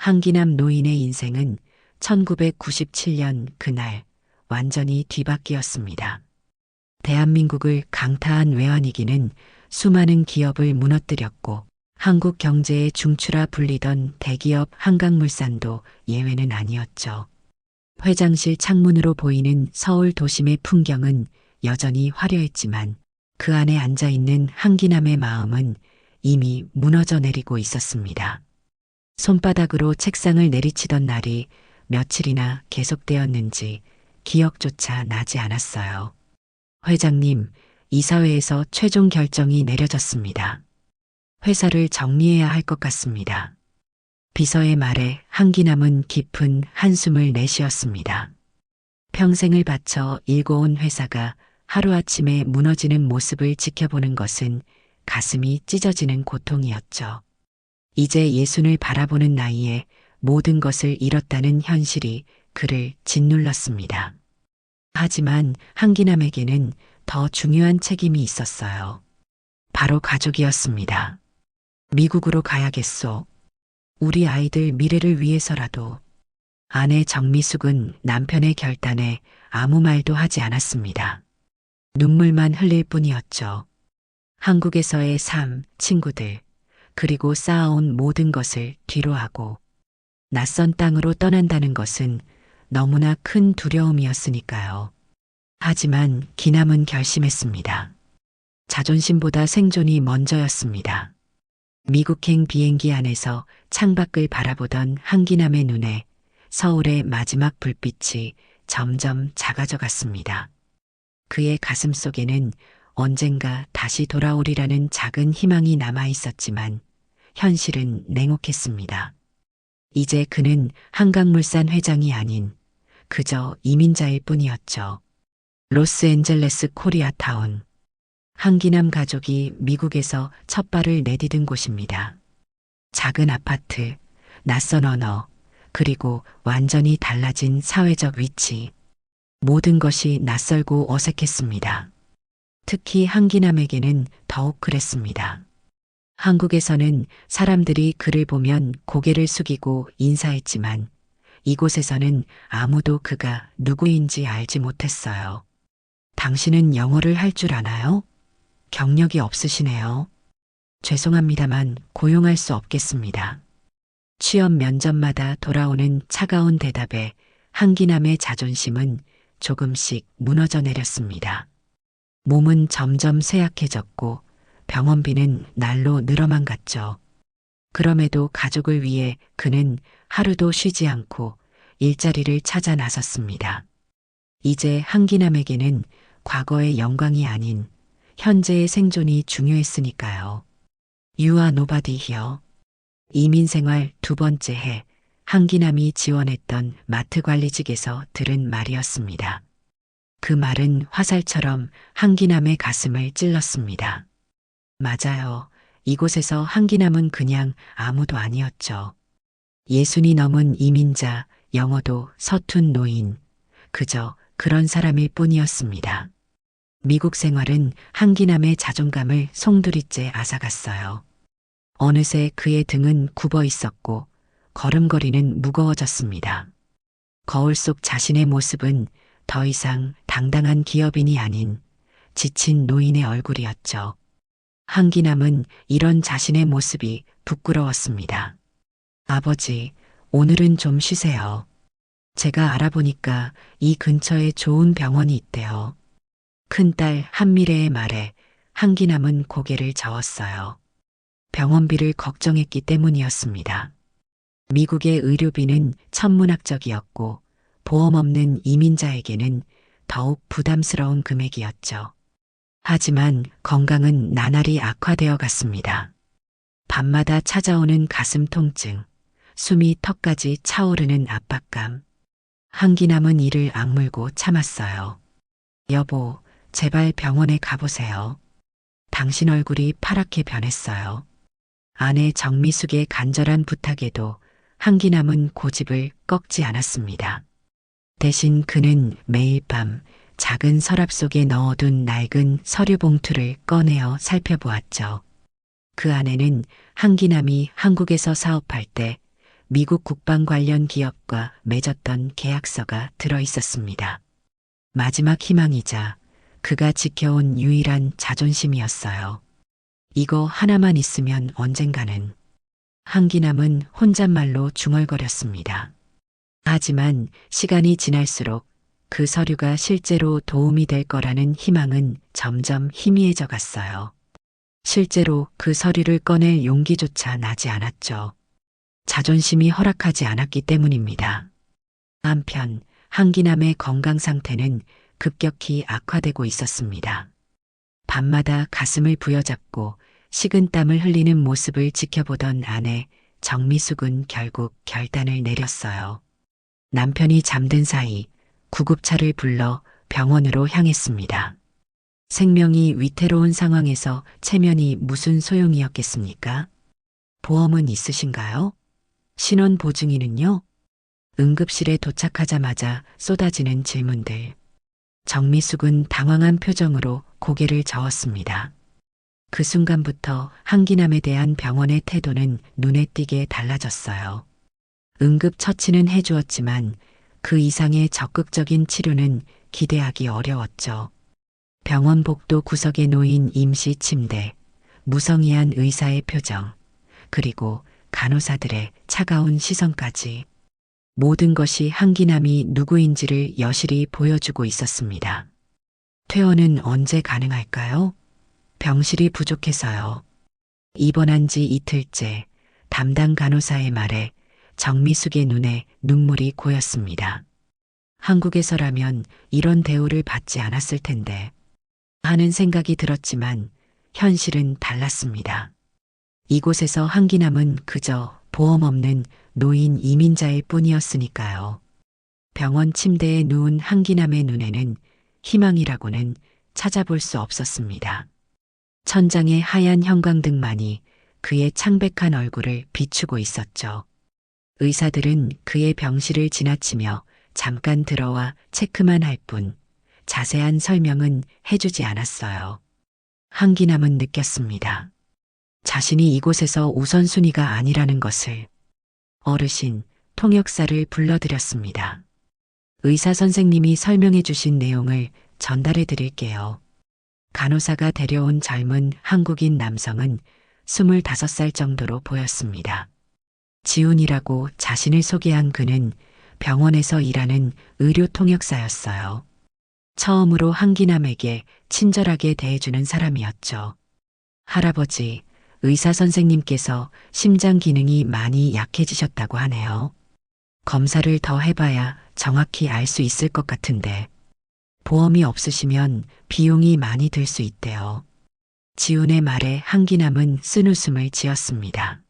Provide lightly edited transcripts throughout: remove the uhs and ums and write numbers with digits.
한기남 노인의 인생은 1997년 그날 완전히 뒤바뀌었습니다. 대한민국을 강타한 외환위기는 수많은 기업을 무너뜨렸고 한국 경제의 중추라 불리던 대기업 한강물산도 예외는 아니었죠. 회장실 창문으로 보이는 서울 도심의 풍경은 여전히 화려했지만 그 안에 앉아있는 한기남의 마음은 이미 무너져 내리고 있었습니다. 손바닥으로 책상을 내리치던 날이 며칠이나 계속되었는지 기억조차 나지 않았어요. 회장님, 이사회에서 최종 결정이 내려졌습니다. 회사를 정리해야 할 것 같습니다. 비서의 말에 한기남은 깊은 한숨을 내쉬었습니다. 평생을 바쳐 일궈온 회사가 하루아침에 무너지는 모습을 지켜보는 것은 가슴이 찢어지는 고통이었죠. 이제 예순을 바라보는 나이에 모든 것을 잃었다는 현실이 그를 짓눌렀습니다. 하지만 한기남에게는 더 중요한 책임이 있었어요. 바로 가족이었습니다. 미국으로 가야겠소. 우리 아이들 미래를 위해서라도. 아내 정미숙은 남편의 결단에 아무 말도 하지 않았습니다. 눈물만 흘릴 뿐이었죠. 한국에서의 삶, 친구들, 그리고 쌓아온 모든 것을 뒤로하고 낯선 땅으로 떠난다는 것은 너무나 큰 두려움이었으니까요. 하지만 기남은 결심했습니다. 자존심보다 생존이 먼저였습니다. 미국행 비행기 안에서 창밖을 바라보던 한기남의 눈에 서울의 마지막 불빛이 점점 작아져 갔습니다. 그의 가슴 속에는 언젠가 다시 돌아오리라는 작은 희망이 남아 있었지만 현실은 냉혹했습니다. 이제 그는 한강물산 회장이 아닌 그저 이민자일 뿐이었죠. 로스앤젤레스 코리아타운. 한기남 가족이 미국에서 첫 발을 내디딘 곳입니다. 작은 아파트, 낯선 언어, 그리고 완전히 달라진 사회적 위치. 모든 것이 낯설고 어색했습니다. 특히 한기남에게는 더욱 그랬습니다. 한국에서는 사람들이 그를 보면 고개를 숙이고 인사했지만 이곳에서는 아무도 그가 누구인지 알지 못했어요. 당신은 영어를 할 줄 아나요? 경력이 없으시네요. 죄송합니다만 고용할 수 없겠습니다. 취업 면접마다 돌아오는 차가운 대답에 한기남의 자존심은 조금씩 무너져 내렸습니다. 몸은 점점 쇠약해졌고 병원비는 날로 늘어만 갔죠. 그럼에도 가족을 위해 그는 하루도 쉬지 않고 일자리를 찾아 나섰습니다. 이제 한기남에게는 과거의 영광이 아닌 현재의 생존이 중요했으니까요. You are nobody here. 이민생활 두 번째 해 한기남이 지원했던 마트 관리직에서 들은 말이었습니다. 그 말은 화살처럼 한기남의 가슴을 찔렀습니다. 맞아요. 이곳에서 한기남은 그냥 아무도 아니었죠. 예순이 넘은 이민자, 영어도 서툰 노인, 그저 그런 사람일 뿐이었습니다. 미국 생활은 한기남의 자존감을 송두리째 앗아갔어요. 어느새 그의 등은 굽어 있었고 걸음걸이는 무거워졌습니다. 거울 속 자신의 모습은 더 이상 당당한 기업인이 아닌 지친 노인의 얼굴이었죠. 한기남은 이런 자신의 모습이 부끄러웠습니다. 아버지, 오늘은 좀 쉬세요. 제가 알아보니까 이 근처에 좋은 병원이 있대요. 큰딸 한미래의 말에 한기남은 고개를 저었어요. 병원비를 걱정했기 때문이었습니다. 미국의 의료비는 천문학적이었고 보험 없는 이민자에게는 더욱 부담스러운 금액이었죠. 하지만 건강은 나날이 악화되어 갔습니다. 밤마다 찾아오는 가슴 통증, 숨이 턱까지 차오르는 압박감. 한기남은 이를 악물고 참았어요. 여보, 제발 병원에 가보세요. 당신 얼굴이 파랗게 변했어요. 아내 정미숙의 간절한 부탁에도 한기남은 고집을 꺾지 않았습니다. 대신 그는 매일 밤 작은 서랍 속에 넣어둔 낡은 서류 봉투를 꺼내어 살펴보았죠. 그 안에는 한기남이 한국에서 사업할 때 미국 국방 관련 기업과 맺었던 계약서가 들어 있었습니다. 마지막 희망이자 그가 지켜온 유일한 자존심이었어요. 이거 하나만 있으면 언젠가는. 한기남은 혼잣말로 중얼거렸습니다. 하지만 시간이 지날수록 그 서류가 실제로 도움이 될 거라는 희망은 점점 희미해져 갔어요. 실제로 그 서류를 꺼낼 용기조차 나지 않았죠. 자존심이 허락하지 않았기 때문입니다. 한편 한기남의 건강 상태는 급격히 악화되고 있었습니다. 밤마다 가슴을 부여잡고 식은땀을 흘리는 모습을 지켜보던 아내 정미숙은 결국 결단을 내렸어요. 남편이 잠든 사이 구급차를 불러 병원으로 향했습니다. 생명이 위태로운 상황에서 체면이 무슨 소용이었겠습니까? 보험은 있으신가요? 신원 보증인은요? 응급실에 도착하자마자 쏟아지는 질문들. 정미숙은 당황한 표정으로 고개를 저었습니다. 그 순간부터 한기남에 대한 병원의 태도는 눈에 띄게 달라졌어요. 응급 처치는 해주었지만 그 이상의 적극적인 치료는 기대하기 어려웠죠. 병원 복도 구석에 놓인 임시 침대, 무성의한 의사의 표정, 그리고 간호사들의 차가운 시선까지. 모든 것이 한기남이 누구인지를 여실히 보여주고 있었습니다. 퇴원은 언제 가능할까요? 병실이 부족해서요. 입원한 지 이틀째 담당 간호사의 말에 정미숙의 눈에 눈물이 고였습니다. 한국에서라면 이런 대우를 받지 않았을 텐데 하는 생각이 들었지만 현실은 달랐습니다. 이곳에서 한기남은 그저 보험 없는 노인 이민자일 뿐이었으니까요. 병원 침대에 누운 한기남의 눈에는 희망이라고는 찾아볼 수 없었습니다. 천장의 하얀 형광등만이 그의 창백한 얼굴을 비추고 있었죠. 의사들은 그의 병실을 지나치며 잠깐 들어와 체크만 할 뿐 자세한 설명은 해주지 않았어요. 한기남은 느꼈습니다. 자신이 이곳에서 우선순위가 아니라는 것을. 어르신, 통역사를 불러드렸습니다. 의사 선생님이 설명해 주신 내용을 전달해 드릴게요. 간호사가 데려온 젊은 한국인 남성은 25살 정도로 보였습니다. 지훈이라고 자신을 소개한 그는 병원에서 일하는 의료 통역사였어요. 처음으로 한기남에게 친절하게 대해주는 사람이었죠. 할아버지, 의사 선생님께서 심장 기능이 많이 약해지셨다고 하네요. 검사를 더 해봐야 정확히 알 수 있을 것 같은데 보험이 없으시면 비용이 많이 들 수 있대요. 지훈의 말에 한기남은 쓴웃음을 지었습니다.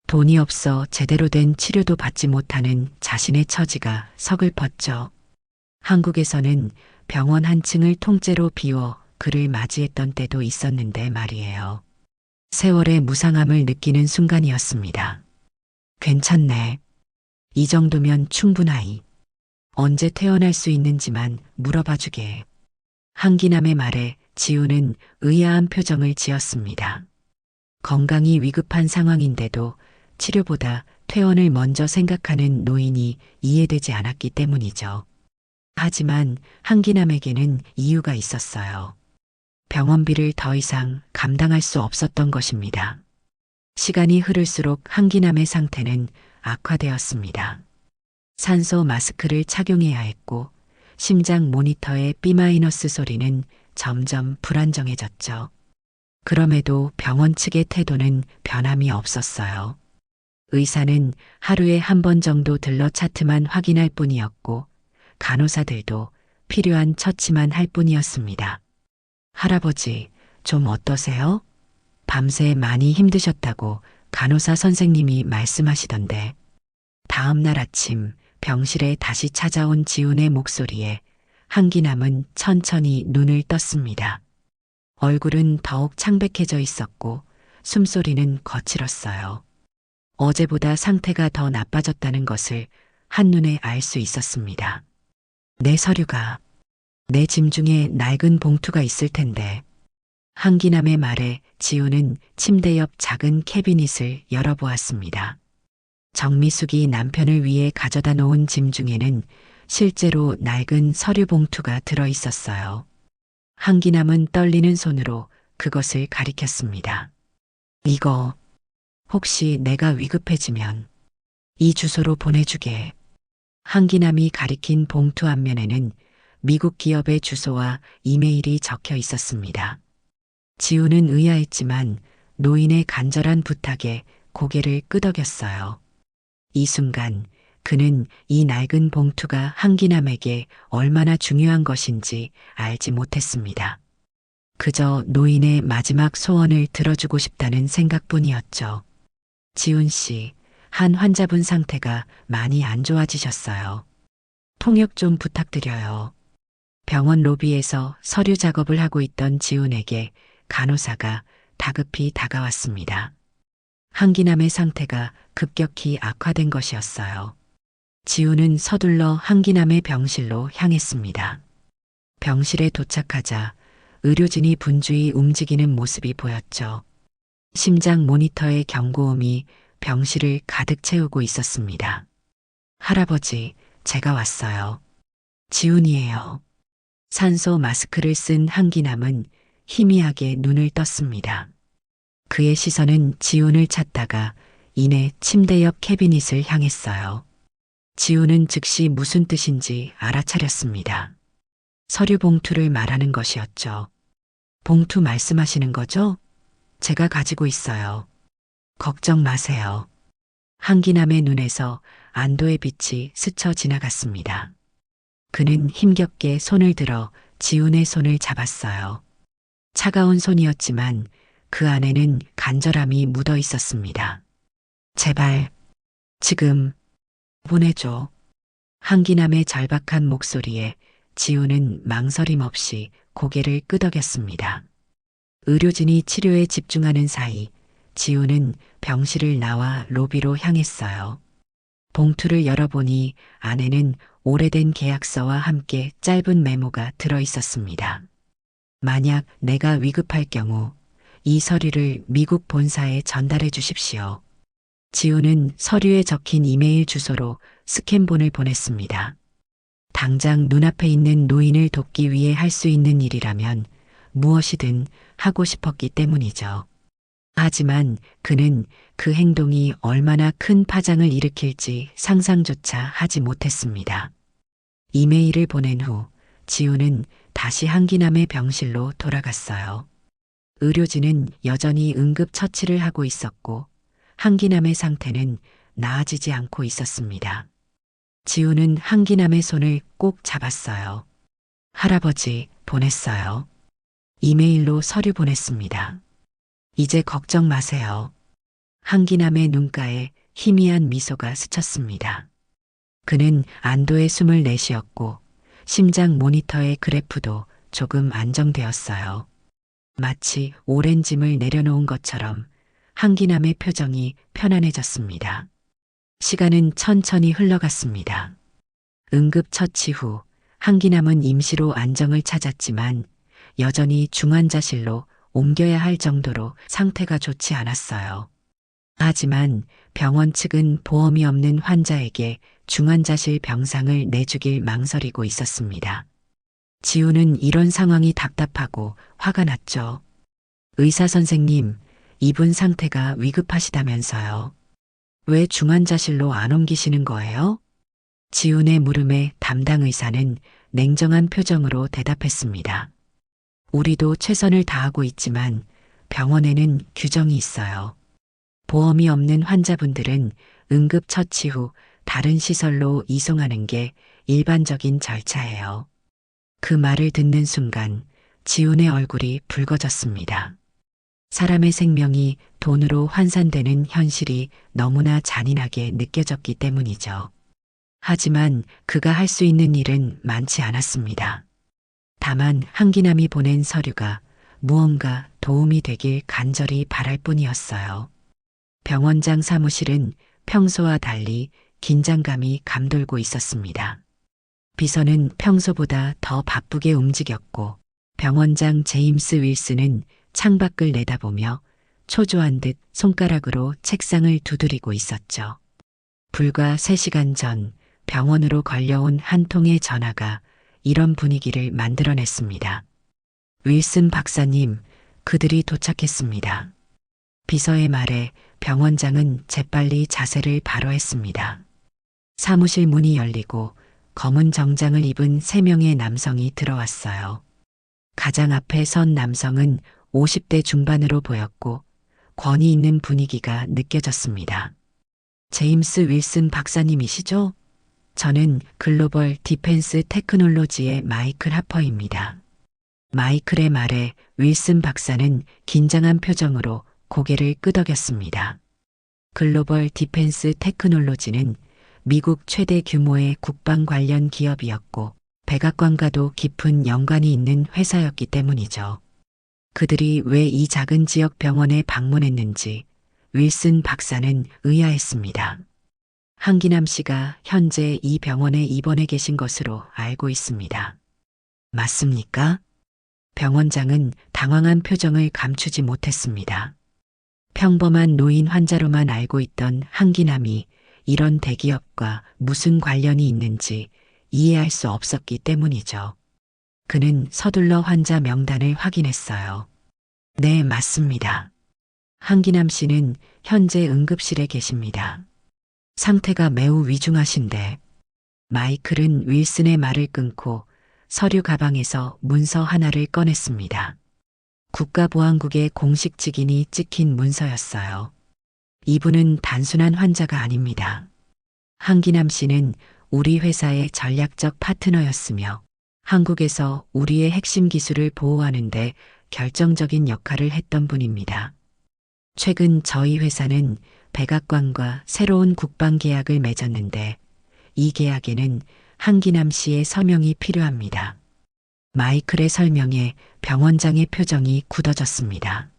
돈이 없어 제대로 된 치료도 받지 못하는 자신의 처지가 서글펐죠. 한국에서는 병원 한 층을 통째로 비워 그를 맞이했던 때도 있었는데 말이에요. 세월의 무상함을 느끼는 순간이었습니다. 괜찮네. 이 정도면 충분하이. 언제 퇴원할 수 있는지만 물어봐 주게. 한기남의 말에 지훈은 의아한 표정을 지었습니다. 건강이 위급한 상황인데도 치료보다 퇴원을 먼저 생각하는 노인이 이해되지 않았기 때문이죠. 하지만 한기남에게는 이유가 있었어요. 병원비를 더 이상 감당할 수 없었던 것입니다. 시간이 흐를수록 한기남의 상태는 악화되었습니다. 산소 마스크를 착용해야 했고 심장 모니터의 B- 소리는 점점 불안정해졌죠. 그럼에도 병원 측의 태도는 변함이 없었어요. 의사는 하루에 한 번 정도 들러 차트만 확인할 뿐이었고 간호사들도 필요한 처치만 할 뿐이었습니다. 할아버지, 좀 어떠세요? 밤새 많이 힘드셨다고 간호사 선생님이 말씀하시던데. 다음 날 아침 병실에 다시 찾아온 지훈의 목소리에 한기남은 천천히 눈을 떴습니다. 얼굴은 더욱 창백해져 있었고 숨소리는 거칠었어요. 어제보다 상태가 더 나빠졌다는 것을 한눈에 알 수 있었습니다. 내 서류가, 내 짐 중에 낡은 봉투가 있을 텐데. 한기남의 말에 지훈은 침대 옆 작은 캐비닛을 열어보았습니다. 정미숙이 남편을 위해 가져다 놓은 짐 중에는 실제로 낡은 서류 봉투가 들어 있었어요. 한기남은 떨리는 손으로 그것을 가리켰습니다. 이거 혹시 내가 위급해지면 이 주소로 보내주게. 한기남이 가리킨 봉투 앞면에는 미국 기업의 주소와 이메일이 적혀 있었습니다. 지우는 의아했지만 노인의 간절한 부탁에 고개를 끄덕였어요. 이 순간 그는 이 낡은 봉투가 한기남에게 얼마나 중요한 것인지 알지 못했습니다. 그저 노인의 마지막 소원을 들어주고 싶다는 생각뿐이었죠. 지훈 씨, 한 환자분 상태가 많이 안 좋아지셨어요. 통역 좀 부탁드려요. 병원 로비에서 서류 작업을 하고 있던 지훈에게 간호사가 다급히 다가왔습니다. 한기남의 상태가 급격히 악화된 것이었어요. 지훈은 서둘러 한기남의 병실로 향했습니다. 병실에 도착하자 의료진이 분주히 움직이는 모습이 보였죠. 심장 모니터의 경고음이 병실을 가득 채우고 있었습니다. 할아버지, 제가 왔어요. 지훈이에요. 산소 마스크를 쓴 한기남은 희미하게 눈을 떴습니다. 그의 시선은 지훈을 찾다가 이내 침대 옆 캐비닛을 향했어요. 지훈은 즉시 무슨 뜻인지 알아차렸습니다. 서류 봉투를 말하는 것이었죠. 봉투 말씀하시는 거죠? 제가 가지고 있어요. 걱정 마세요. 한기남의 눈에서 안도의 빛이 스쳐 지나갔습니다. 그는 힘겹게 손을 들어 지훈의 손을 잡았어요. 차가운 손이었지만 그 안에는 간절함이 묻어 있었습니다. 제발, 지금, 보내줘. 한기남의 절박한 목소리에 지훈은 망설임 없이 고개를 끄덕였습니다. 의료진이 치료에 집중하는 사이 지훈은 병실을 나와 로비로 향했어요. 봉투를 열어보니 안에는 오래된 계약서와 함께 짧은 메모가 들어 있었습니다. 만약 내가 위급할 경우 이 서류를 미국 본사에 전달해 주십시오. 지훈은 서류에 적힌 이메일 주소로 스캔본을 보냈습니다. 당장 눈앞에 있는 노인을 돕기 위해 할 수 있는 일이라면 무엇이든 하고 싶었기 때문이죠. 하지만 그는 그 행동이 얼마나 큰 파장을 일으킬지 상상조차 하지 못했습니다. 이메일을 보낸 후 지훈은 다시 한기남의 병실로 돌아갔어요. 의료진은 여전히 응급처치를 하고 있었고 한기남의 상태는 나아지지 않고 있었습니다. 지훈은 한기남의 손을 꼭 잡았어요. 할아버지, 보냈어요. 이메일로 서류 보냈습니다. 이제 걱정 마세요. 한기남의 눈가에 희미한 미소가 스쳤습니다. 그는 안도의 숨을 내쉬었고 심장 모니터의 그래프도 조금 안정되었어요. 마치 오랜 짐을 내려놓은 것처럼 한기남의 표정이 편안해졌습니다. 시간은 천천히 흘러갔습니다. 응급처치 후 한기남은 임시로 안정을 찾았지만 여전히 중환자실로 옮겨야 할 정도로 상태가 좋지 않았어요. 하지만 병원 측은 보험이 없는 환자에게 중환자실 병상을 내주길 망설이고 있었습니다. 지우는 이런 상황이 답답하고 화가 났죠. 의사 선생님, 이분 상태가 위급하시다면서요. 왜 중환자실로 안 옮기시는 거예요? 지훈의 물음에 담당 의사는 냉정한 표정으로 대답했습니다. 우리도 최선을 다하고 있지만 병원에는 규정이 있어요. 보험이 없는 환자분들은 응급처치 후 다른 시설로 이송하는 게 일반적인 절차예요. 그 말을 듣는 순간 지훈의 얼굴이 붉어졌습니다. 사람의 생명이 돈으로 환산되는 현실이 너무나 잔인하게 느껴졌기 때문이죠. 하지만 그가 할 수 있는 일은 많지 않았습니다. 다만 한기남이 보낸 서류가 무언가 도움이 되길 간절히 바랄 뿐이었어요. 병원장 사무실은 평소와 달리 긴장감이 감돌고 있었습니다. 비서는 평소보다 더 바쁘게 움직였고 병원장 제임스 윌슨은 창밖을 내다보며 초조한 듯 손가락으로 책상을 두드리고 있었죠. 불과 3시간 전 병원으로 걸려온 한 통의 전화가 이런 분위기를 만들어냈습니다. 윌슨 박사님, 그들이 도착했습니다. 비서의 말에 병원장은 재빨리 자세를 바로 했습니다. 사무실 문이 열리고 검은 정장을 입은 3명의 남성이 들어왔어요. 가장 앞에 선 남성은 50대 중반으로 보였고 권위 있는 분위기가 느껴졌습니다. 제임스 윌슨 박사님이시죠? 저는 글로벌 디펜스 테크놀로지의 마이클 하퍼입니다. 마이클의 말에 윌슨 박사는 긴장한 표정으로 고개를 끄덕였습니다. 글로벌 디펜스 테크놀로지는 미국 최대 규모의 국방 관련 기업이었고 백악관과도 깊은 연관이 있는 회사였기 때문이죠. 그들이 왜 이 작은 지역 병원에 방문했는지 윌슨 박사는 의아했습니다. 한기남 씨가 현재 이 병원에 입원해 계신 것으로 알고 있습니다. 맞습니까? 병원장은 당황한 표정을 감추지 못했습니다. 평범한 노인 환자로만 알고 있던 한기남이 이런 대기업과 무슨 관련이 있는지 이해할 수 없었기 때문이죠. 그는 서둘러 환자 명단을 확인했어요. 네, 맞습니다. 한기남 씨는 현재 응급실에 계십니다. 상태가 매우 위중하신데 마이클은 윌슨의 말을 끊고 서류 가방에서 문서 하나를 꺼냈습니다. 국가보안국의 공식 직인이 찍힌 문서였어요. 이분은 단순한 환자가 아닙니다. 한기남 씨는 우리 회사의 전략적 파트너였으며 한국에서 우리의 핵심 기술을 보호하는데 결정적인 역할을 했던 분입니다. 최근 저희 회사는 백악관과 새로운 국방 계약을 맺었는데 이 계약에는 한기남 씨의 서명이 필요합니다. 마이클의 설명에 병원장의 표정이 굳어졌습니다.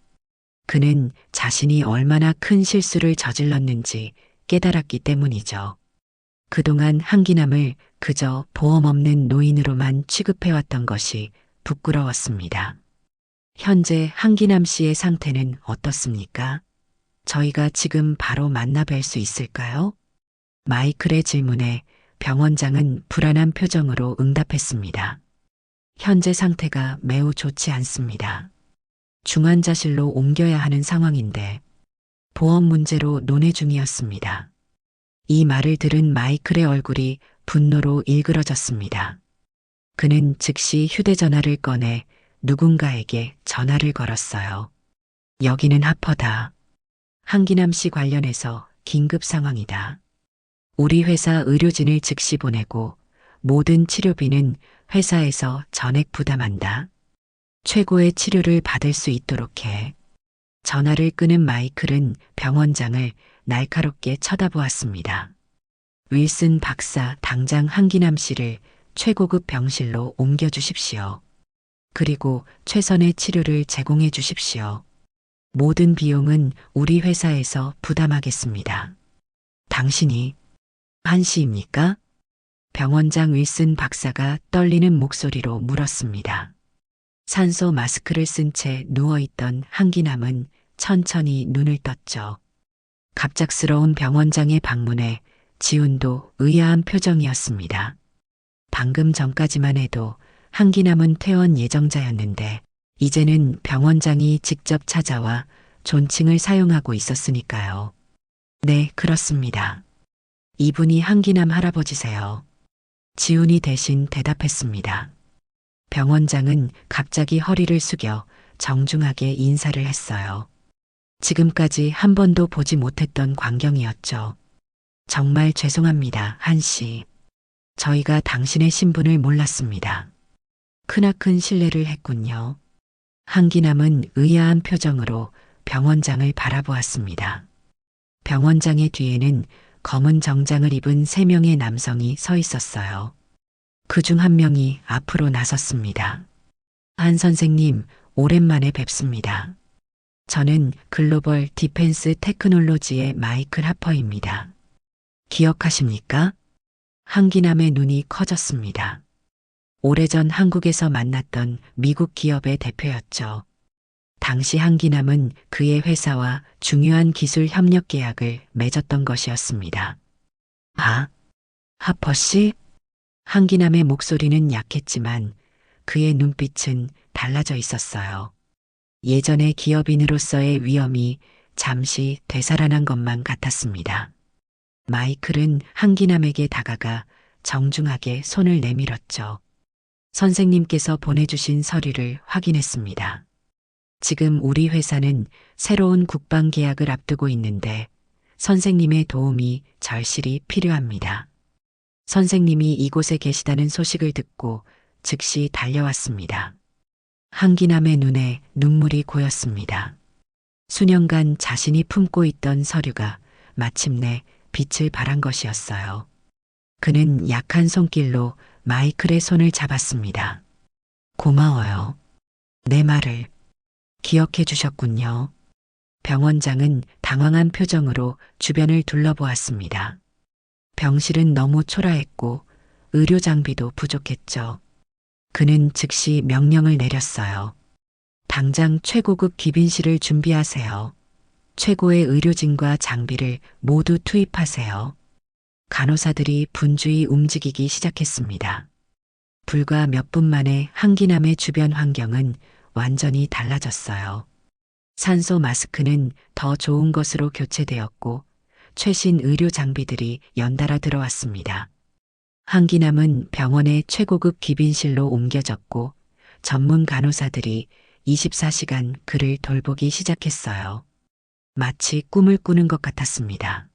그는 자신이 얼마나 큰 실수를 저질렀는지 깨달았기 때문이죠. 그동안 한기남을 그저 보험 없는 노인으로만 취급해왔던 것이 부끄러웠습니다. 현재 한기남 씨의 상태는 어떻습니까? 저희가 지금 바로 만나 뵐 수 있을까요? 마이클의 질문에 병원장은 불안한 표정으로 응답했습니다. 현재 상태가 매우 좋지 않습니다. 중환자실로 옮겨야 하는 상황인데 보험 문제로 논의 중이었습니다. 이 말을 들은 마이클의 얼굴이 분노로 일그러졌습니다. 그는 즉시 휴대전화를 꺼내 누군가에게 전화를 걸었어요. 여기는 하퍼다. 한기남 씨 관련해서 긴급 상황이다. 우리 회사 의료진을 즉시 보내고 모든 치료비는 회사에서 전액 부담한다. 최고의 치료를 받을 수 있도록 해. 전화를 끊은 마이클은 병원장을 날카롭게 쳐다보았습니다. 윌슨 박사, 당장 한기남 씨를 최고급 병실로 옮겨주십시오. 그리고 최선의 치료를 제공해 주십시오. 모든 비용은 우리 회사에서 부담하겠습니다. 당신이 한 씨입니까? 병원장 윌슨 박사가 떨리는 목소리로 물었습니다. 산소 마스크를 쓴 채 누워있던 한기남은 천천히 눈을 떴죠. 갑작스러운 병원장의 방문에 지훈도 의아한 표정이었습니다. 방금 전까지만 해도 한기남은 퇴원 예정자였는데 이제는 병원장이 직접 찾아와 존칭을 사용하고 있었으니까요. 네, 그렇습니다. 이분이 한기남 할아버지세요. 지훈이 대신 대답했습니다. 병원장은 갑자기 허리를 숙여 정중하게 인사를 했어요. 지금까지 한 번도 보지 못했던 광경이었죠. 정말 죄송합니다, 한 씨. 저희가 당신의 신분을 몰랐습니다. 크나큰 실례를 했군요. 한기남은 의아한 표정으로 병원장을 바라보았습니다. 병원장의 뒤에는 검은 정장을 입은 3명의 남성이 서 있었어요. 그중 한 명이 앞으로 나섰습니다. 한 선생님, 오랜만에 뵙습니다. 저는 글로벌 디펜스 테크놀로지의 마이클 하퍼입니다. 기억하십니까? 한기남의 눈이 커졌습니다. 오래전 한국에서 만났던 미국 기업의 대표였죠. 당시 한기남은 그의 회사와 중요한 기술 협력 계약을 맺었던 것이었습니다. 아, 하퍼 씨? 한기남의 목소리는 약했지만 그의 눈빛은 달라져 있었어요. 예전의 기업인으로서의 위엄이 잠시 되살아난 것만 같았습니다. 마이클은 한기남에게 다가가 정중하게 손을 내밀었죠. 선생님께서 보내주신 서류를 확인했습니다. 지금 우리 회사는 새로운 국방 계약을 앞두고 있는데 선생님의 도움이 절실히 필요합니다. 선생님이 이곳에 계시다는 소식을 듣고 즉시 달려왔습니다. 한기남의 눈에 눈물이 고였습니다. 수년간 자신이 품고 있던 서류가 마침내 빛을 발한 것이었어요. 그는 약한 손길로 마이클의 손을 잡았습니다. 고마워요. 내 말을 기억해 주셨군요. 병원장은 당황한 표정으로 주변을 둘러보았습니다. 병실은 너무 초라했고 의료 장비도 부족했죠. 그는 즉시 명령을 내렸어요. 당장 최고급 기빈실을 준비하세요. 최고의 의료진과 장비를 모두 투입하세요. 간호사들이 분주히 움직이기 시작했습니다. 불과 몇 분 만에 한기남의 주변 환경은 완전히 달라졌어요. 산소 마스크는 더 좋은 것으로 교체되었고 최신 의료 장비들이 연달아 들어왔습니다. 한기남은 병원의 최고급 기빈실로 옮겨졌고 전문 간호사들이 24시간 그를 돌보기 시작했어요. 마치 꿈을 꾸는 것 같았습니다.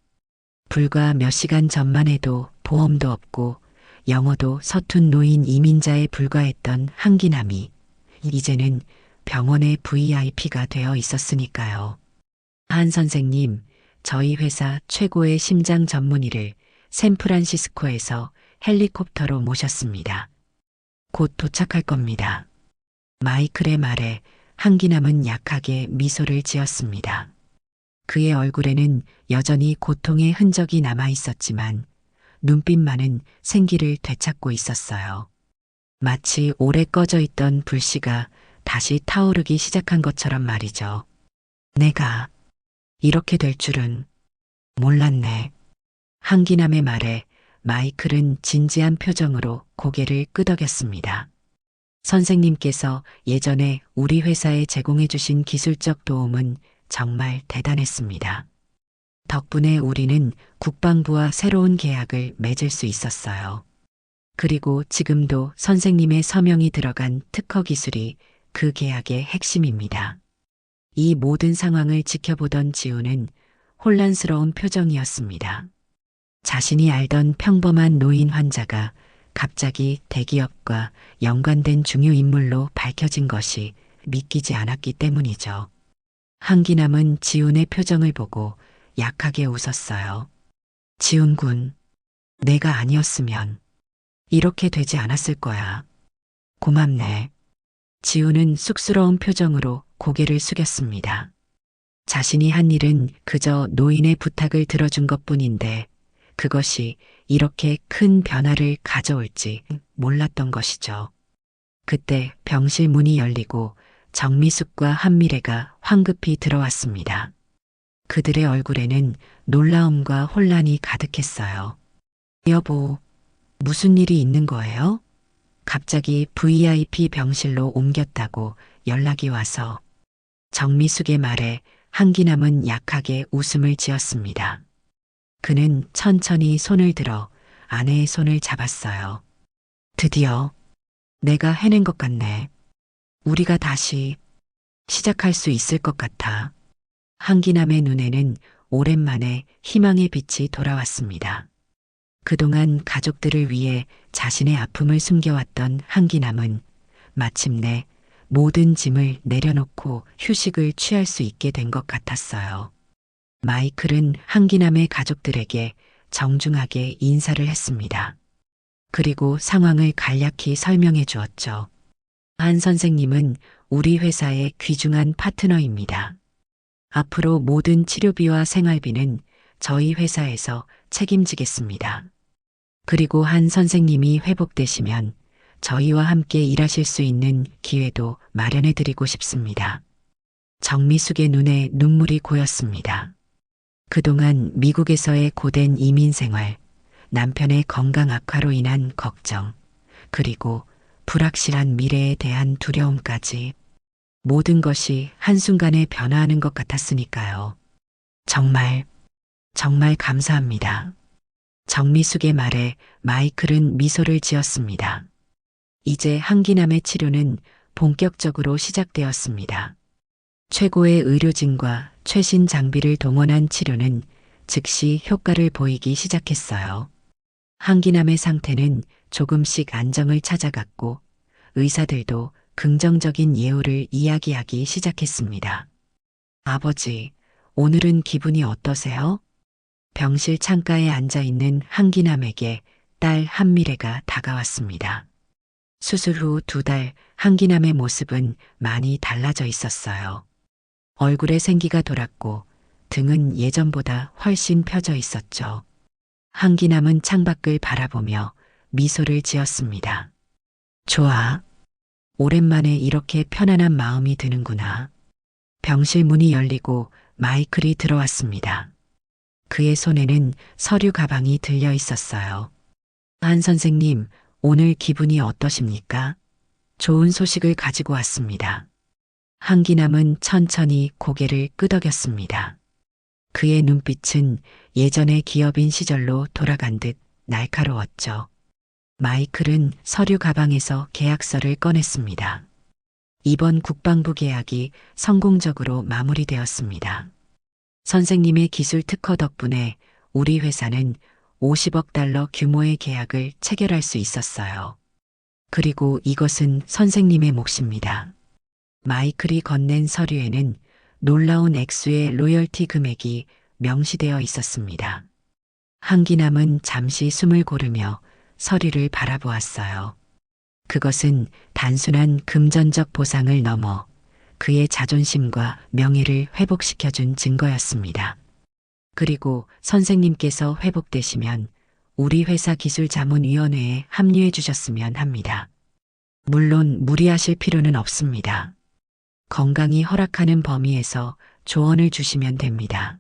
불과 몇 시간 전만 해도 보험도 없고 영어도 서툰 노인 이민자에 불과했던 한기남이 이제는 병원의 VIP가 되어 있었으니까요. 한 선생님, 저희 회사 최고의 심장 전문의를 샌프란시스코에서 헬리콥터로 모셨습니다. 곧 도착할 겁니다. 마이클의 말에 한기남은 약하게 미소를 지었습니다. 그의 얼굴에는 여전히 고통의 흔적이 남아 있었지만 눈빛만은 생기를 되찾고 있었어요. 마치 오래 꺼져 있던 불씨가 다시 타오르기 시작한 것처럼 말이죠. 내가 이렇게 될 줄은 몰랐네. 한기남의 말에 마이클은 진지한 표정으로 고개를 끄덕였습니다. 선생님께서 예전에 우리 회사에 제공해 주신 기술적 도움은 정말 대단했습니다. 덕분에 우리는 국방부와 새로운 계약을 맺을 수 있었어요. 그리고 지금도 선생님의 서명이 들어간 특허 기술이 그 계약의 핵심입니다. 이 모든 상황을 지켜보던 지우는 혼란스러운 표정이었습니다. 자신이 알던 평범한 노인 환자가 갑자기 대기업과 연관된 중요 인물로 밝혀진 것이 믿기지 않았기 때문이죠. 한기남은 지훈의 표정을 보고 약하게 웃었어요. 지훈 군, 내가 아니었으면 이렇게 되지 않았을 거야. 고맙네. 지훈은 쑥스러운 표정으로 고개를 숙였습니다. 자신이 한 일은 그저 노인의 부탁을 들어준 것뿐인데 그것이 이렇게 큰 변화를 가져올지 몰랐던 것이죠. 그때 병실 문이 열리고 정미숙과 한미래가 황급히 들어왔습니다. 그들의 얼굴에는 놀라움과 혼란이 가득했어요. 여보, 무슨 일이 있는 거예요? 갑자기 VIP 병실로 옮겼다고 연락이 와서 정미숙의 말에 한기남은 약하게 웃음을 지었습니다. 그는 천천히 손을 들어 아내의 손을 잡았어요. 드디어 내가 해낸 것 같네. 우리가 다시 시작할 수 있을 것 같아. 한기남의 눈에는 오랜만에 희망의 빛이 돌아왔습니다. 그동안 가족들을 위해 자신의 아픔을 숨겨왔던 한기남은 마침내 모든 짐을 내려놓고 휴식을 취할 수 있게 된 것 같았어요. 마이클은 한기남의 가족들에게 정중하게 인사를 했습니다. 그리고 상황을 간략히 설명해 주었죠. 한 선생님은 우리 회사의 귀중한 파트너입니다. 앞으로 모든 치료비와 생활비는 저희 회사에서 책임지겠습니다. 그리고 한 선생님이 회복되시면 저희와 함께 일하실 수 있는 기회도 마련해 드리고 싶습니다. 정미숙의 눈에 눈물이 고였습니다. 그동안 미국에서의 고된 이민 생활, 남편의 건강 악화로 인한 걱정, 그리고 불확실한 미래에 대한 두려움까지 모든 것이 한순간에 변화하는 것 같았으니까요. 정말, 정말 감사합니다. 정미숙의 말에 마이클은 미소를 지었습니다. 이제 한기남의 치료는 본격적으로 시작되었습니다. 최고의 의료진과 최신 장비를 동원한 치료는 즉시 효과를 보이기 시작했어요. 한기남의 상태는 조금씩 안정을 찾아갔고 의사들도 긍정적인 예후를 이야기하기 시작했습니다. 아버지, 오늘은 기분이 어떠세요? 병실 창가에 앉아 있는 한기남에게 딸 한미래가 다가왔습니다. 수술 후 2달 한기남의 모습은 많이 달라져 있었어요. 얼굴에 생기가 돌았고 등은 예전보다 훨씬 펴져 있었죠. 한기남은 창밖을 바라보며 미소를 지었습니다. 좋아. 오랜만에 이렇게 편안한 마음이 드는구나. 병실 문이 열리고 마이클이 들어왔습니다. 그의 손에는 서류 가방이 들려 있었어요. 한 선생님, 오늘 기분이 어떠십니까? 좋은 소식을 가지고 왔습니다. 한기남은 천천히 고개를 끄덕였습니다. 그의 눈빛은 예전의 기업인 시절로 돌아간 듯 날카로웠죠. 마이클은 서류 가방에서 계약서를 꺼냈습니다. 이번 국방부 계약이 성공적으로 마무리되었습니다. 선생님의 기술 특허 덕분에 우리 회사는 50억 달러 규모의 계약을 체결할 수 있었어요. 그리고 이것은 선생님의 몫입니다. 마이클이 건넨 서류에는 놀라운 액수의 로열티 금액이 명시되어 있었습니다. 한기남은 잠시 숨을 고르며 서류를 바라보았어요. 그것은 단순한 금전적 보상을 넘어 그의 자존심과 명예를 회복시켜준 증거였습니다. 그리고 선생님께서 회복되시면 우리 회사 기술자문위원회에 합류해 주셨으면 합니다. 물론 무리하실 필요는 없습니다. 건강이 허락하는 범위에서 조언을 주시면 됩니다.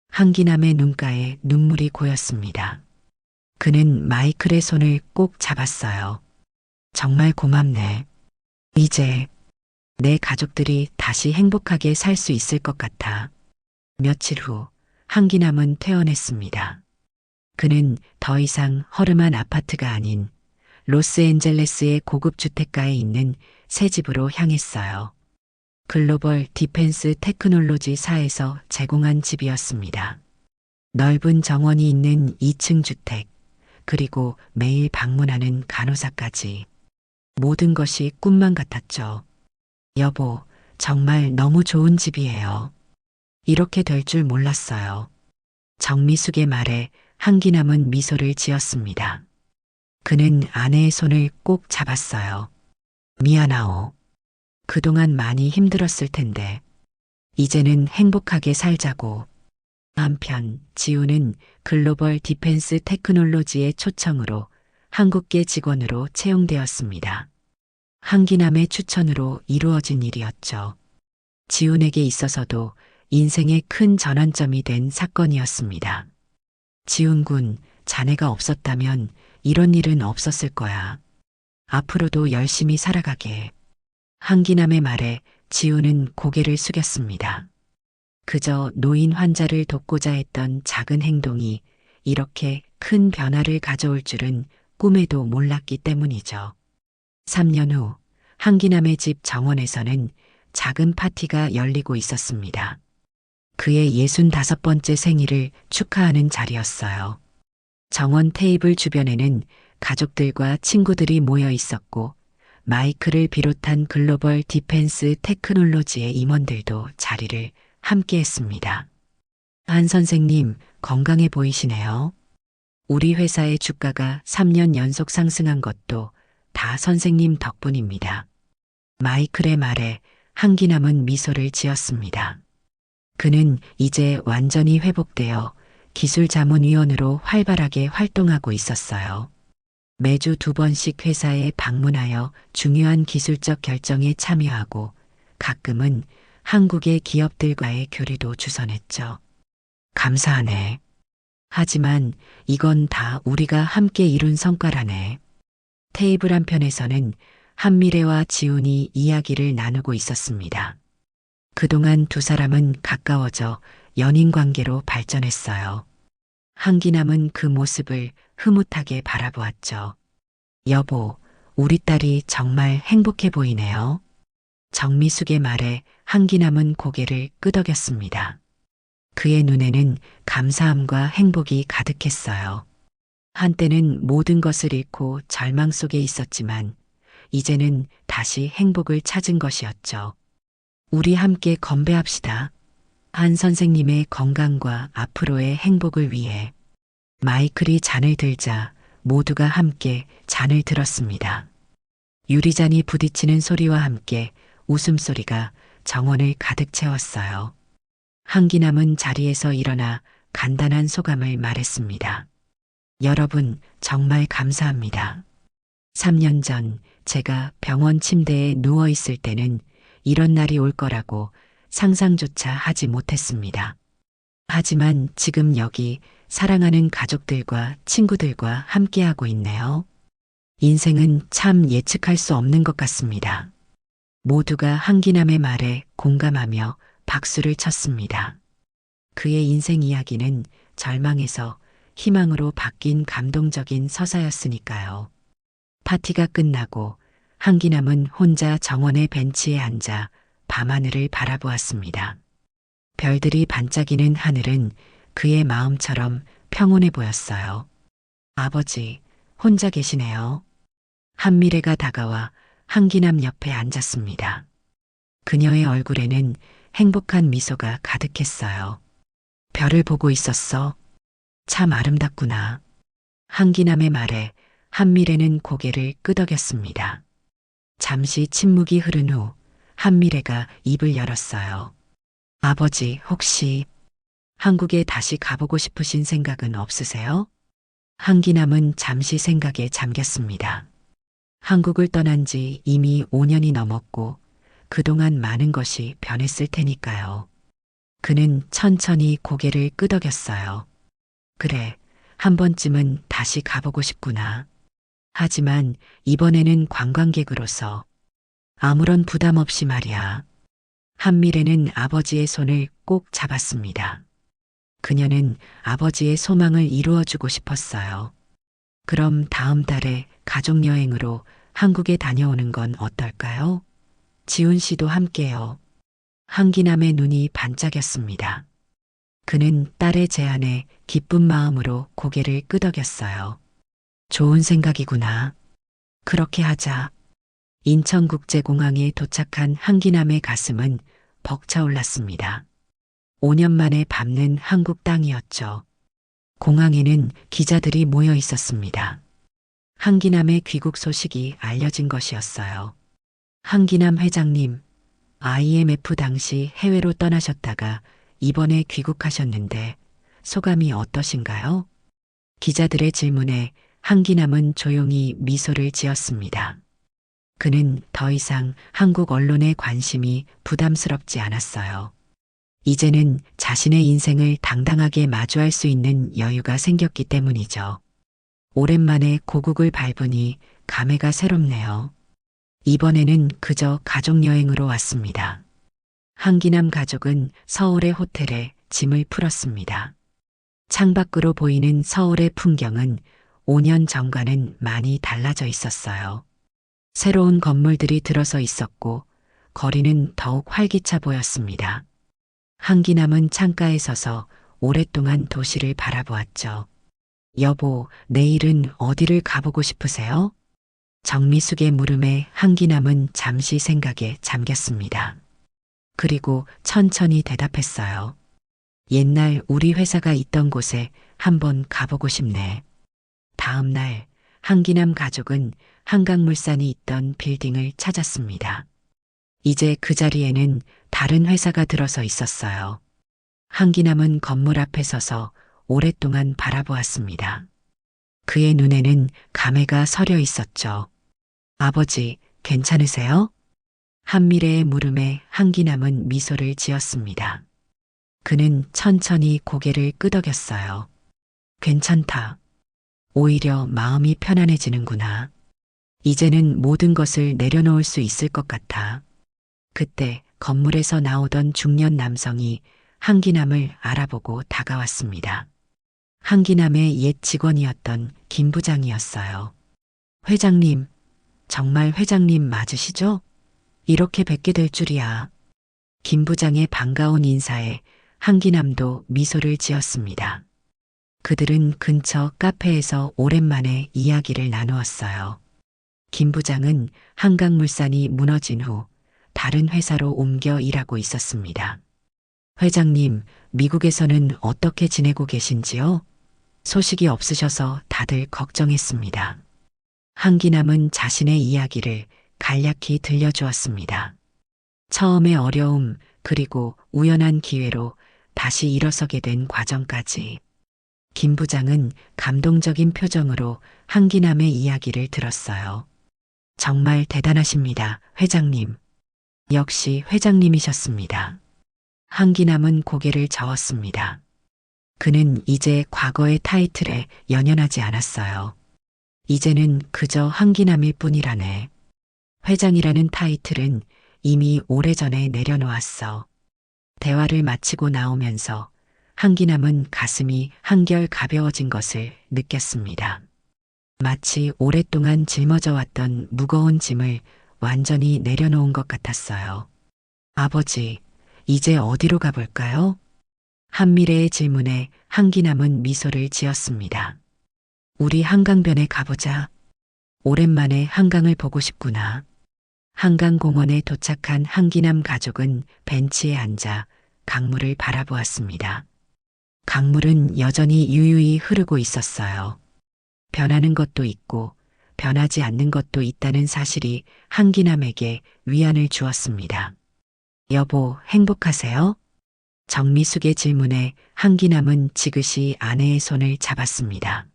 한기남의 눈가에 눈물이 고였습니다. 그는 마이클의 손을 꼭 잡았어요. 정말 고맙네. 이제 내 가족들이 다시 행복하게 살 수 있을 것 같아. 며칠 후 한기남은 퇴원했습니다. 그는 더 이상 허름한 아파트가 아닌 로스앤젤레스의 고급 주택가에 있는 새 집으로 향했어요. 글로벌 디펜스 테크놀로지사에서 제공한 집이었습니다. 넓은 정원이 있는 2층 주택, 그리고 매일 방문하는 간호사까지. 모든 것이 꿈만 같았죠. 여보, 정말 너무 좋은 집이에요. 이렇게 될 줄 몰랐어요. 정미숙의 말에 한기남은 미소를 지었습니다. 그는 아내의 손을 꼭 잡았어요. 미안하오. 그동안 많이 힘들었을 텐데, 이제는 행복하게 살자고. 한편 지우는 글로벌 디펜스 테크놀로지의 초청으로 한국계 직원으로 채용되었습니다. 한기남의 추천으로 이루어진 일이었죠. 지훈에게 있어서도 인생의 큰 전환점이 된 사건이었습니다. 지훈 군, 자네가 없었다면 이런 일은 없었을 거야. 앞으로도 열심히 살아가게. 한기남의 말에 지훈은 고개를 숙였습니다. 그저 노인 환자를 돕고자 했던 작은 행동이 이렇게 큰 변화를 가져올 줄은 꿈에도 몰랐기 때문이죠. 3년 후 한기남의 집 정원에서는 작은 파티가 열리고 있었습니다. 그의 65번째 생일을 축하하는 자리였어요. 정원 테이블 주변에는 가족들과 친구들이 모여 있었고 마이클을 비롯한 글로벌 디펜스 테크놀로지의 임원들도 자리를 함께 했습니다. 한 선생님, 건강해 보이시네요. 우리 회사의 주가가 3년 연속 상승한 것도 다 선생님 덕분입니다. 마이클의 말에 한기남은 미소를 지었습니다. 그는 이제 완전히 회복되어 기술자문위원으로 활발하게 활동하고 있었어요. 매주 2번씩 회사에 방문하여 중요한 기술적 결정에 참여하고 가끔은 한국의 기업들과의 교류도 주선했죠. 감사하네. 하지만 이건 다 우리가 함께 이룬 성과라네. 테이블 한편에서는 한미래와 지훈이 이야기를 나누고 있었습니다. 그동안 두 사람은 가까워져 연인 관계로 발전했어요. 한기남은 그 모습을 흐뭇하게 바라보았죠. 여보, 우리 딸이 정말 행복해 보이네요. 정미숙의 말에 한기남은 고개를 끄덕였습니다. 그의 눈에는 감사함과 행복이 가득했어요. 한때는 모든 것을 잃고 절망 속에 있었지만 이제는 다시 행복을 찾은 것이었죠. 우리 함께 건배합시다. 한 선생님의 건강과 앞으로의 행복을 위해. 마이클이 잔을 들자 모두가 함께 잔을 들었습니다. 유리잔이 부딪히는 소리와 함께 웃음소리가 정원을 가득 채웠어요. 한기남은 자리에서 일어나 간단한 소감을 말했습니다. 여러분, 정말 감사합니다. 3년 전 제가 병원 침대에 누워 있을 때는 이런 날이 올 거라고 상상조차 하지 못했습니다. 하지만 지금 여기 사랑하는 가족들과 친구들과 함께하고 있네요. 인생은 참 예측할 수 없는 것 같습니다. 모두가 한기남의 말에 공감하며 박수를 쳤습니다. 그의 인생 이야기는 절망에서 희망으로 바뀐 감동적인 서사였으니까요. 파티가 끝나고 한기남은 혼자 정원의 벤치에 앉아 밤하늘을 바라보았습니다. 별들이 반짝이는 하늘은 그의 마음처럼 평온해 보였어요. 아버지, 혼자 계시네요. 한미래가 다가와 한기남 옆에 앉았습니다. 그녀의 얼굴에는 행복한 미소가 가득했어요. 별을 보고 있었어. 참 아름답구나. 한기남의 말에 한미래는 고개를 끄덕였습니다. 잠시 침묵이 흐른 후 한미래가 입을 열었어요. 아버지, 혹시 한국에 다시 가보고 싶으신 생각은 없으세요? 한기남은 잠시 생각에 잠겼습니다. 한국을 떠난 지 이미 5년이 넘었고 그동안 많은 것이 변했을 테니까요. 그는 천천히 고개를 끄덕였어요. 그래, 한 번쯤은 다시 가보고 싶구나. 하지만 이번에는 관광객으로서 아무런 부담 없이 말이야. 한미래는 아버지의 손을 꼭 잡았습니다. 그녀는 아버지의 소망을 이루어주고 싶었어요. 그럼 다음 달에 가족여행으로 한국에 다녀오는 건 어떨까요? 지훈 씨도 함께요. 한기남의 눈이 반짝였습니다. 그는 딸의 제안에 기쁜 마음으로 고개를 끄덕였어요. 좋은 생각이구나. 그렇게 하자. 인천국제공항에 도착한 한기남의 가슴은 벅차올랐습니다. 5년 만에 밟는 한국 땅이었죠. 공항에는 기자들이 모여 있었습니다. 한기남의 귀국 소식이 알려진 것이었어요. 한기남 회장님, IMF 당시 해외로 떠나셨다가 이번에 귀국하셨는데 소감이 어떠신가요? 기자들의 질문에 한기남은 조용히 미소를 지었습니다. 그는 더 이상 한국 언론의 관심이 부담스럽지 않았어요. 이제는 자신의 인생을 당당하게 마주할 수 있는 여유가 생겼기 때문이죠. 오랜만에 고국을 밟으니 감회가 새롭네요. 이번에는 그저 가족여행으로 왔습니다. 한기남 가족은 서울의 호텔에 짐을 풀었습니다. 창밖으로 보이는 서울의 풍경은 5년 전과는 많이 달라져 있었어요. 새로운 건물들이 들어서 있었고 거리는 더욱 활기차 보였습니다. 한기남은 창가에 서서 오랫동안 도시를 바라보았죠. 여보, 내일은 어디를 가보고 싶으세요? 정미숙의 물음에 한기남은 잠시 생각에 잠겼습니다. 그리고 천천히 대답했어요. 옛날 우리 회사가 있던 곳에 한번 가보고 싶네. 다음 날 한기남 가족은 한강물산이 있던 빌딩을 찾았습니다. 이제 그 자리에는 다른 회사가 들어서 있었어요. 한기남은 건물 앞에 서서 오랫동안 바라보았습니다. 그의 눈에는 감회가 서려 있었죠. 아버지, 괜찮으세요? 한미래의 물음에 한기남은 미소를 지었습니다. 그는 천천히 고개를 끄덕였어요. 괜찮다. 오히려 마음이 편안해지는구나. 이제는 모든 것을 내려놓을 수 있을 것 같아. 그때 건물에서 나오던 중년 남성이 한기남을 알아보고 다가왔습니다. 한기남의 옛 직원이었던 김 부장이었어요. 회장님, 정말 회장님 맞으시죠? 이렇게 뵙게 될 줄이야. 김 부장의 반가운 인사에 한기남도 미소를 지었습니다. 그들은 근처 카페에서 오랜만에 이야기를 나누었어요. 김 부장은 한강물산이 무너진 후 다른 회사로 옮겨 일하고 있었습니다. 회장님, 미국에서는 어떻게 지내고 계신지요? 소식이 없으셔서 다들 걱정했습니다. 한기남은 자신의 이야기를 간략히 들려주었습니다. 처음의 어려움, 그리고 우연한 기회로 다시 일어서게 된 과정까지. 김 부장은 감동적인 표정으로 한기남의 이야기를 들었어요. 정말 대단하십니다, 회장님. 역시 회장님이셨습니다. 한기남은 고개를 저었습니다. 그는 이제 과거의 타이틀에 연연하지 않았어요. 이제는 그저 한기남일 뿐이라네. 회장이라는 타이틀은 이미 오래전에 내려놓았어. 대화를 마치고 나오면서 한기남은 가슴이 한결 가벼워진 것을 느꼈습니다. 마치 오랫동안 짊어져 왔던 무거운 짐을 완전히 내려놓은 것 같았어요. 아버지, 이제 어디로 가볼까요? 한미래의 질문에 한기남은 미소를 지었습니다. 우리 한강변에 가보자. 오랜만에 한강을 보고 싶구나. 한강공원에 도착한 한기남 가족은 벤치에 앉아 강물을 바라보았습니다. 강물은 여전히 유유히 흐르고 있었어요. 변하는 것도 있고 변하지 않는 것도 있다는 사실이 한기남에게 위안을 주었습니다. 여보, 행복하세요? 정미숙의 질문에 한기남은 지그시 아내의 손을 잡았습니다.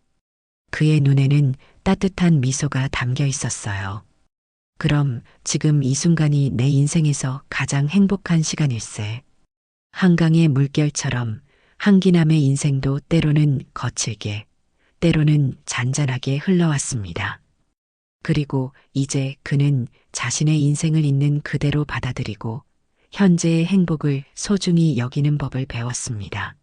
그의 눈에는 따뜻한 미소가 담겨 있었어요. 그럼 지금 이 순간이 내 인생에서 가장 행복한 시간일세. 한강의 물결처럼 한기남의 인생도 때로는 거칠게, 때로는 잔잔하게 흘러왔습니다. 그리고 이제 그는 자신의 인생을 있는 그대로 받아들이고 현재의 행복을 소중히 여기는 법을 배웠습니다.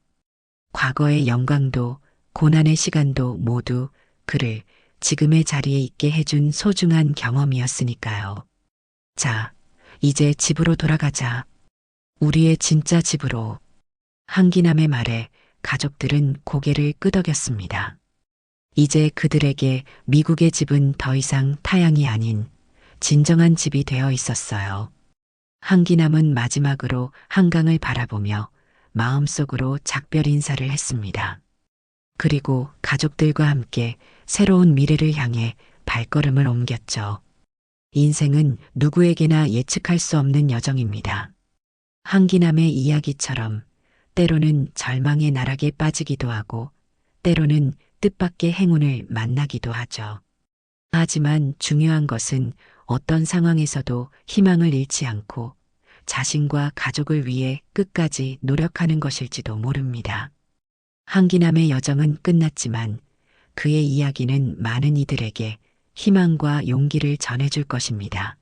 과거의 영광도 고난의 시간도 모두 그를 지금의 자리에 있게 해준 소중한 경험이었으니까요. 자, 이제 집으로 돌아가자. 우리의 진짜 집으로. 한기남의 말에 가족들은 고개를 끄덕였습니다. 이제 그들에게 미국의 집은 더 이상 타향이 아닌 진정한 집이 되어 있었어요. 한기남은 마지막으로 한강을 바라보며 마음속으로 작별 인사를 했습니다. 그리고 가족들과 함께 새로운 미래를 향해 발걸음을 옮겼죠. 인생은 누구에게나 예측할 수 없는 여정입니다. 한기남의 이야기처럼 때로는 절망의 나락에 빠지기도 하고 때로는 뜻밖의 행운을 만나기도 하죠. 하지만 중요한 것은 어떤 상황에서도 희망을 잃지 않고 자신과 가족을 위해 끝까지 노력하는 것일지도 모릅니다. 한기남의 여정은 끝났지만 그의 이야기는 많은 이들에게 희망과 용기를 전해줄 것입니다.